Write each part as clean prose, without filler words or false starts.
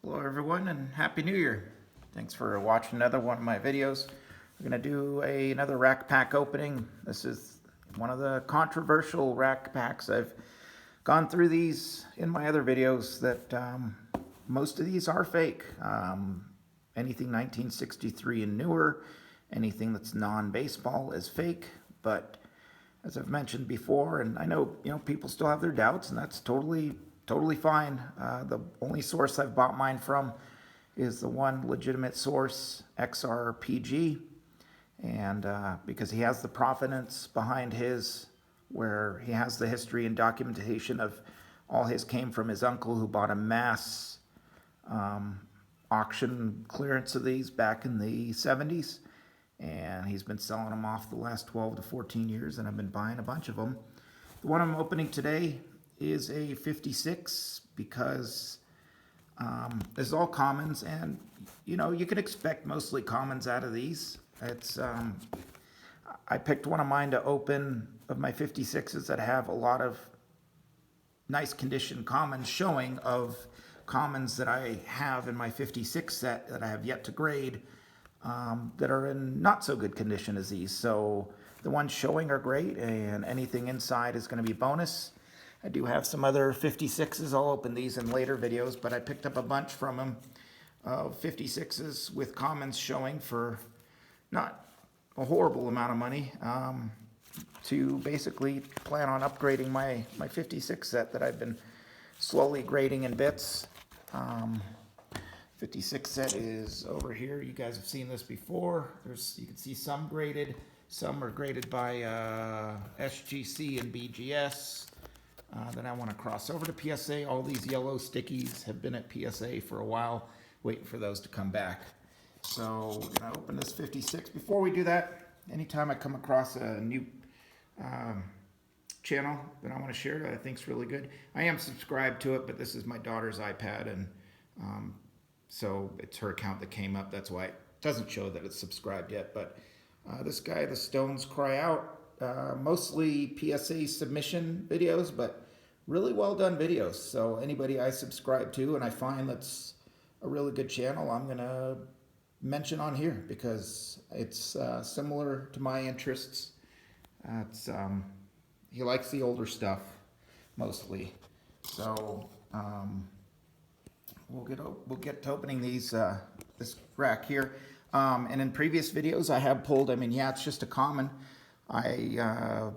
Hello everyone and Happy New Year. Thanks for watching another one of my videos. We're going to do another rack pack opening. This is one of the controversial rack packs. I've gone through these in my other videos that most of these are fake. Anything 1963 and newer, anything that's non-baseball is fake, but as I've mentioned before, and I know people still have their doubts, and that's totally fine. The only source I've bought mine from is the one legitimate source, XRPG, and because he has the provenance behind his, where he has the history and documentation of all his came from his uncle who bought a mass auction clearance of these back in the 70s, and he's been selling them off the last 12 to 14 years, and I've been buying a bunch of them. The one I'm opening today is a 56 because this is all commons, and you can expect mostly commons out of these. It's I picked one of mine to open of my 56s that have a lot of nice condition commons showing of commons that I have in my 56 set that I have yet to grade that are in not so good condition as these. So the ones showing are great, and anything inside is going to be bonus. I do have some other 56s. I'll open these in later videos, but I picked up a bunch from them of 56s with commons showing for not a horrible amount of money to basically plan on upgrading my 56 set that I've been slowly grading in bits. 56 set is over here. You guys have seen this before. You can see some graded. Some are graded by SGC and BGS. Then I want to cross over to PSA. All these yellow stickies have been at PSA for a while, waiting for those to come back. So we're going to open this 56. Before we do that, anytime I come across a new channel that I want to share that I think is really good, I am subscribed to it, but this is my daughter's iPad, and so it's her account that came up. That's why it doesn't show that it's subscribed yet. But this guy, The Stones Cry Out, mostly PSA submission videos, but really well done videos. So anybody I subscribe to and I find that's a really good channel, I'm going to mention on here because it's similar to my interests. He likes the older stuff mostly. So we'll get to opening these this rack here. And in previous videos I have pulled, yeah, it's just a common. One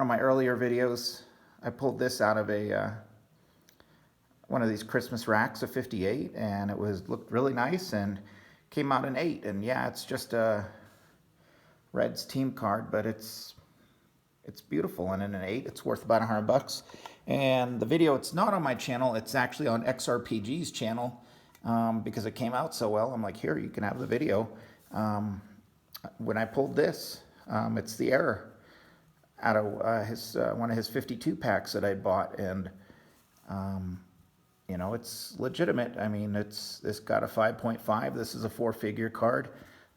of my earlier videos, I pulled this out of one of these Christmas racks of 58, and it looked really nice and came out an 8. And yeah, it's just a Reds team card, but it's beautiful, and in an 8 it's worth about $100. And the video, it's not on my channel, it's actually on XRPG's channel, because it came out so well. I'm like, here, you can have the video. When I pulled this, it's the error out of one of his 52 packs that I bought, and it's legitimate. This got a 5.5. This is a 4-figure card,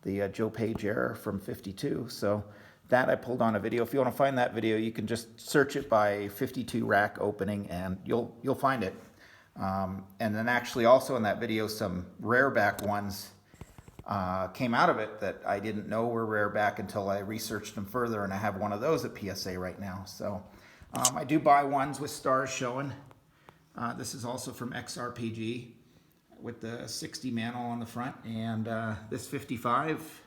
the Joe Page error from 52. So that I pulled on a video. If you want to find that video, you can just search it by 52 rack opening, and you'll find it. And then actually also in that video, some rare back ones came out of it that I didn't know were rare back until I researched them further, and I have one of those at PSA right now. So I do buy ones with stars showing. This is also from XRPG with the 60 mantle on the front, and this 55,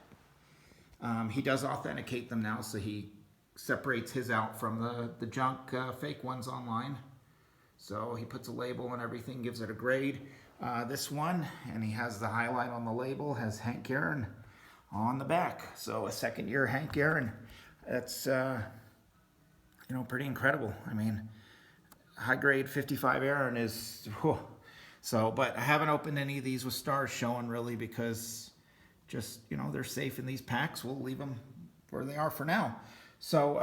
he does authenticate them now, so he separates his out from the junk fake ones online. So he puts a label and everything, gives it a grade. This one, and he has the highlight on the label, has Hank Aaron on the back. So a second-year Hank Aaron. That's pretty incredible. High-grade 55 Aaron is, whew. So, but I haven't opened any of these with stars showing really because just, they're safe in these packs. We'll leave them where they are for now. So,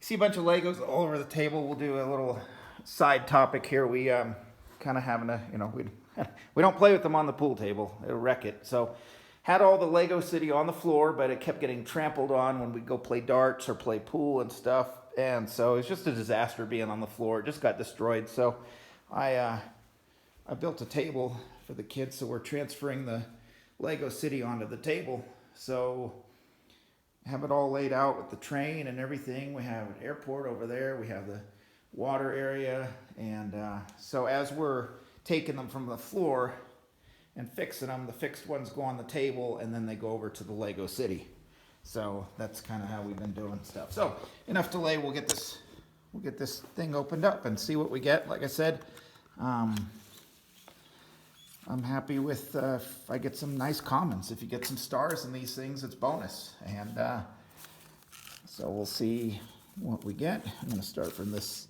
see a bunch of Legos all over the table. We'll do a little side topic here. We kind of having we don't play with them on the pool table. It'll wreck it. So had all the Lego City on the floor, but it kept getting trampled on when we go play darts or play pool and stuff. And so it's just a disaster being on the floor. It just got destroyed. So I I built a table for the kids, so we're transferring the Lego City onto the table. So have it all laid out with the train and everything. We have an airport over there. We have the water area. And so as we're taking them from the floor and fixing them, the fixed ones go on the table and then they go over to the Lego City. So that's kind of how we've been doing stuff. So enough delay. We'll get this thing opened up and see what we get. Like I said, I'm happy with if I get some nice comments. If you get some stars in these things, it's bonus. And so we'll see what we get. I'm going to start from this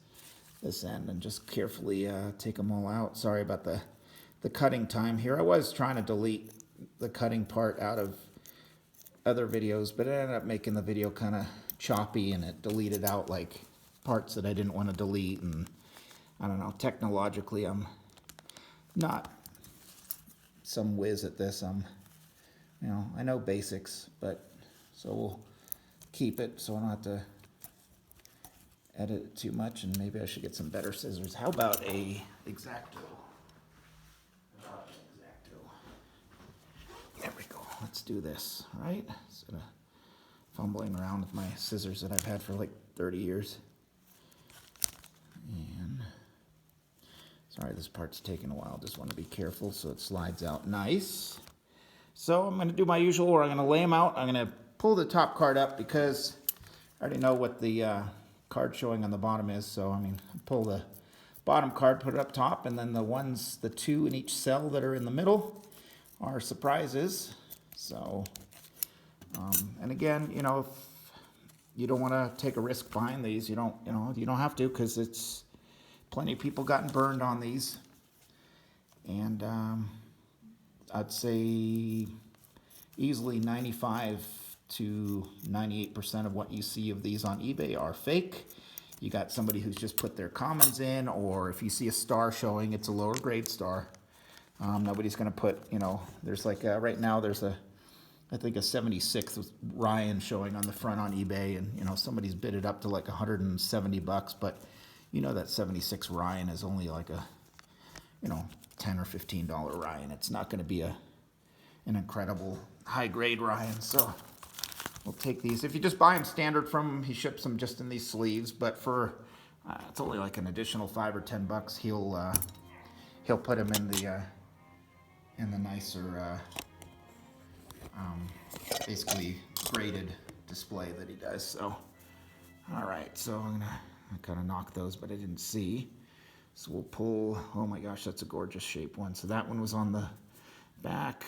end and just carefully take them all out. Sorry about the cutting time here. I was trying to delete the cutting part out of other videos, but it ended up making the video kind of choppy, and it deleted out like parts that I didn't want to delete. And I don't know, technologically I'm not some whiz at this. I know basics, but so we'll keep it so I don't have to edit it too much, and maybe I should get some better scissors. How about a X-Acto? There we go. Let's do this, all right? Instead of fumbling around with my scissors that I've had for like 30 years. And sorry, this part's taking a while. Just want to be careful so it slides out nice. So I'm going to do my usual, where I'm going to lay them out. I'm going to pull the top card up because I already know what the card showing on the bottom is. So, pull the bottom card, put it up top, and then the two in each cell that are in the middle are surprises. So, and again, if you don't want to take a risk buying these, you don't have to, because it's plenty of people gotten burned on these. And I'd say easily 95 to 98% of what you see of these on eBay are fake. You got somebody who's just put their commons in, or if you see a star showing, it's a lower grade star. Nobody's going to put, there's like right now there's I think a 76 with Ryan showing on the front on eBay, and somebody's bid it up to like $170, but that 76 Ryan is only like a $10 or $15 Ryan. It's not going to be an incredible high grade Ryan. So we'll take these. If you just buy them standard from him, he ships them just in these sleeves, but for it's only like an additional $5 or $10. He'll put them in the nicer basically graded display that he does. So all right, so I'm gonna kind of knock those, but I didn't see. So we'll pull, oh my gosh, that's a gorgeous shape one. So that one was on the back.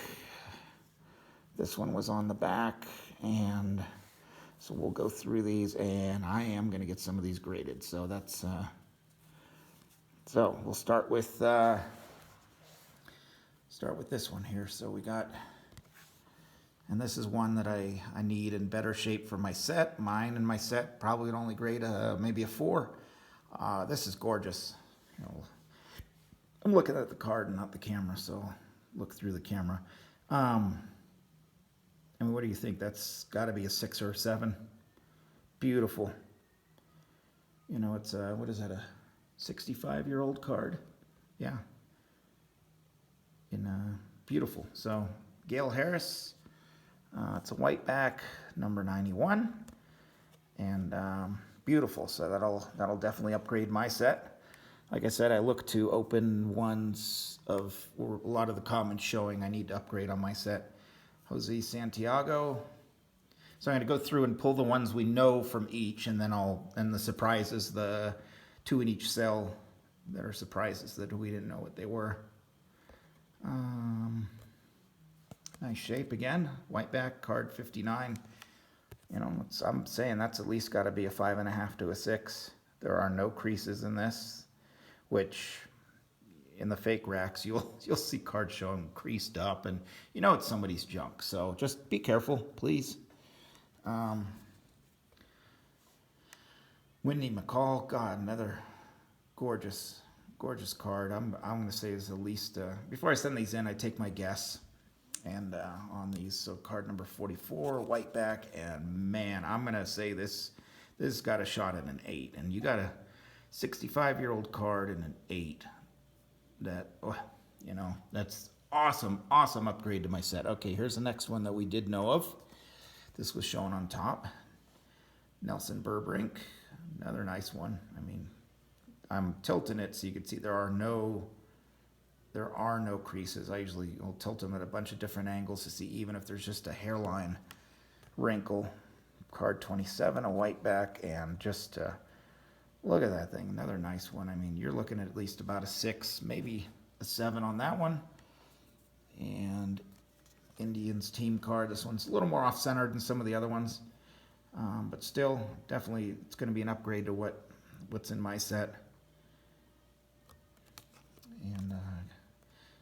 This one was on the back. And so we'll go through these, and I am going to get some of these graded. So that's, so we'll start with this one here. So we got, and this is one that I need in better shape for my set. Mine and my set probably would only grade maybe a 4. This is gorgeous. I'm looking at the card and not the camera, so look through the camera. What do you think? That's got to be a 6 or a 7. Beautiful. It's what is that, a 65-year-old card? Yeah. Beautiful. So Gail Harris. It's a white back, number 91, and beautiful. So that'll definitely upgrade my set. Like I said, I look to open ones of a lot of the comments showing I need to upgrade on my set. Jose Santiago. So I'm going to go through and pull the ones we know from each, and then and the surprises, the 2 in each cell that are surprises that we didn't know what they were. Nice shape again. White back, card 59. I'm saying that's at least got to be a 5.5 to a 6. There are no creases in this, which in the fake racks you'll see cards showing creased up, and it's somebody's junk. So just be careful, please. Wendy McCall, God, another gorgeous card. I'm going to say is at least before I send these in, I take my guess. And on these, so card number 44, white back, and man, I'm going to say this got a shot at an 8, and you got a 65-year-old card and an 8. that, oh, you know, that's awesome, awesome upgrade to my set. Okay, here's the next one that we did know of. This was shown on top. Nelson Burbrink, another nice one. I mean, I'm tilting it so you can see there are no creases. I usually will tilt them at a bunch of different angles to see even if there's just a hairline wrinkle. Card 27, a white back, and just look at that thing, another nice one. I mean, you're looking at least about a 6, maybe a 7 on that one. And Indians team card. This one's a little more off-centered than some of the other ones, but still, definitely, it's going to be an upgrade to what's in my set. And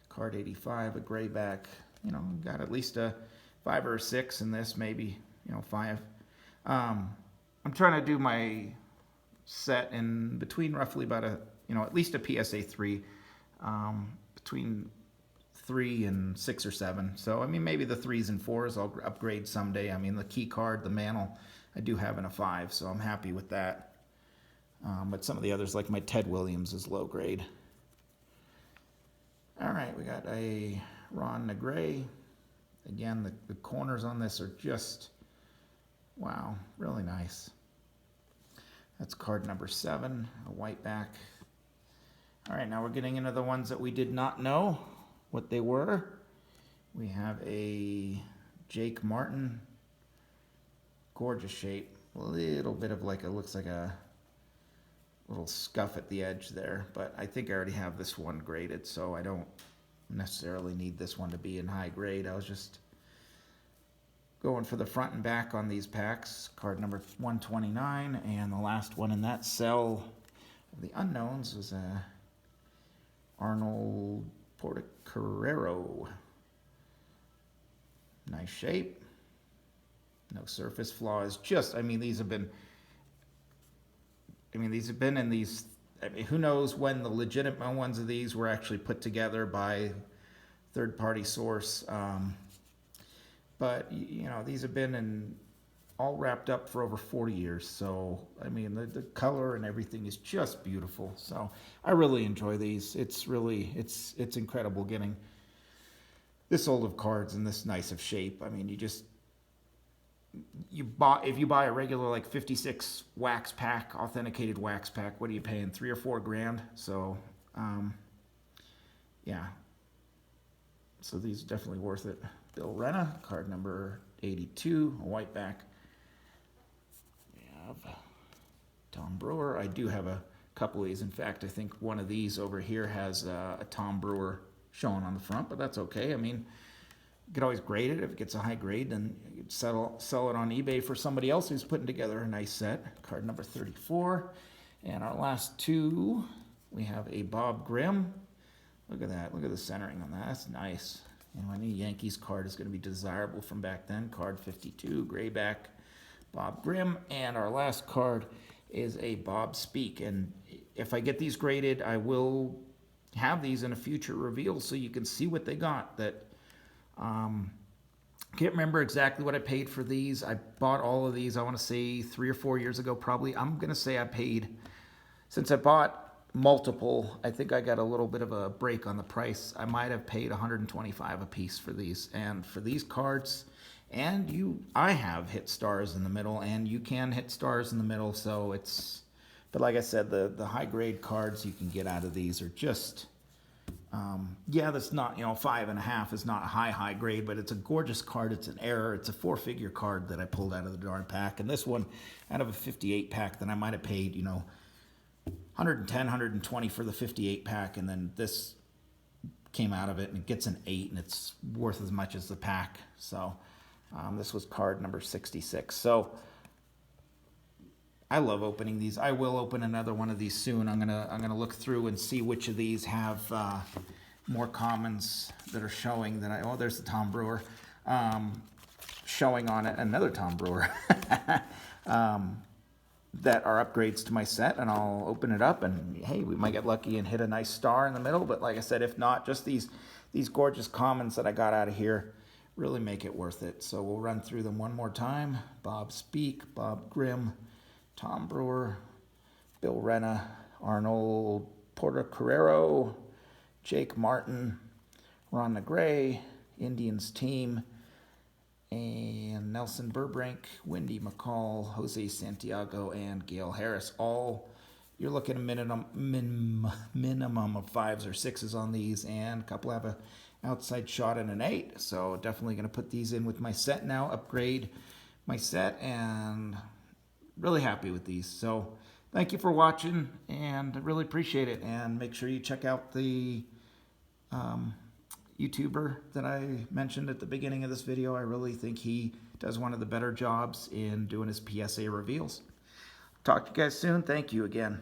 card 85, a gray back. You know, got at least a 5 or a 6 in this, maybe, you know, 5. I'm trying to do my set in between roughly about a, you know, at least a PSA 3, between 3 and 6 or 7. So, I mean, maybe the 3s and 4s I'll upgrade someday. I mean, the key card, the mantle, I do have in a 5, so I'm happy with that. But some of the others, like my Ted Williams, is low grade. All right, we got a Ron Negre. Again, the corners on this are just, wow, really nice. That's card number 7, a white back. All right, now we're getting into the ones that we did not know what they were. We have a Jake Martin, gorgeous shape. A little bit of like, it looks like a little scuff at the edge there, but I think I already have this one graded, so I don't necessarily need this one to be in high grade. I was just going for the front and back on these packs. Card number 129, and the last one in that cell of the unknowns was a Arnold Portocarrero. Nice shape. No surface flaws. Just, I mean, these have been in these, I mean, who knows when the legitimate ones of these were actually put together by third-party source. But, you know, these have been in all wrapped up for over 40 years. So, I mean, the color and everything is just beautiful. So I really enjoy these. It's really, it's incredible getting this old of cards in this nice of shape. I mean, if you buy a regular like 56 wax pack, authenticated wax pack, what are you paying? $3 or $4 grand. So, yeah. So these are definitely worth it. Bill Renna, card number 82, a white back. We have Tom Brewer. I do have a couple of these. In fact, I think one of these over here has a Tom Brewer showing on the front, but that's okay. I mean, you could always grade it. If it gets a high grade, then you could sell it on eBay for somebody else who's putting together a nice set. Card number 34. And our last two, we have a Bob Grimm. Look at that. Look at the centering on that. That's nice. And any Yankees card is going to be desirable from back then. Card 52, gray back, Bob Grimm. And our last card is a Bob Speak. And if I get these graded, I will have these in a future reveal so you can see what they got. That can't remember exactly what I paid for these. I bought all of these, I want to say 3 or 4 years ago probably. I'm going to say I paid, since I bought multiple, I think I got a little bit of a break on the price. I might have paid $125 a piece for these. And for these cards, and I have hit stars in the middle, and you can hit stars in the middle. So it's, but like I said, the high grade cards you can get out of these are just, yeah, that's not, 5.5 is not a high grade, but it's a gorgeous card. It's an error. It's a 4-figure card that I pulled out of the darn pack. And this one, out of a 58 pack, that I might have paid, 110, 120 for the 58 pack, and then this came out of it, and it gets an 8, and it's worth as much as the pack. So this was card number 66. So I love opening these. I will open another one of these soon. I'm gonna look through and see which of these have more commons that are showing that oh, there's the Tom Brewer showing on it. Another Tom Brewer. That are upgrades to my set, and I'll open it up, and hey, we might get lucky and hit a nice star in the middle. But like I said, if not, just these gorgeous commons that I got out of here really make it worth it. So we'll run through them one more time. Bob Speak, Bob Grimm, Tom Brewer, Bill Renna, Arnold Portocarrero, Jake Martin, Ron Negray, Indians team, and Nelson Burbrink, Wendy McCall, Jose Santiago, and Gail Harris. All you're looking at a minimum of 5s or 6s on these, and a couple have a outside shot and an 8. So definitely going to put these in with my set now, upgrade my set, and really happy with these. So thank you for watching, and I really appreciate it. And make sure you check out the YouTuber that I mentioned at the beginning of this video. I really think he does one of the better jobs in doing his PSA reveals. Talk to you guys soon. Thank you again.